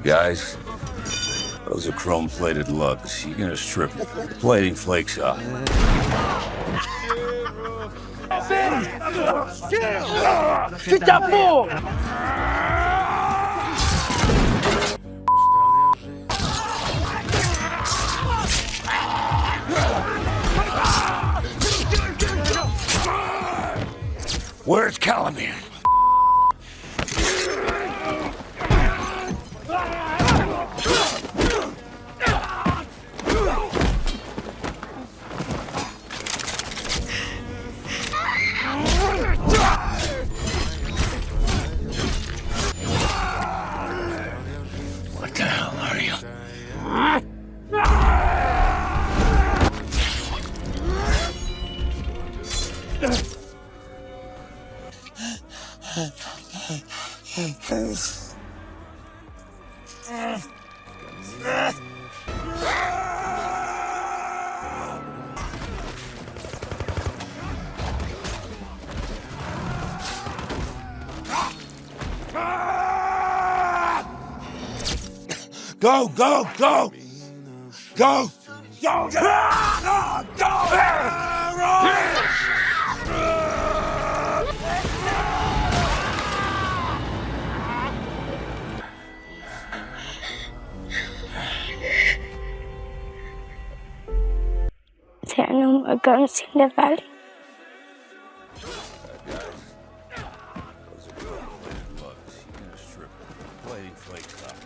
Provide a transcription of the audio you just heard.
Guys, those are chrome-plated lugs. You're gonna strip them. The plating flakes off. Where's Calamine? What the hell are you? Go, go, go! Go! Go! There are no more guns in the valley. Those are chrome-plated lugs. You're gonna strip them. The plating flakes off.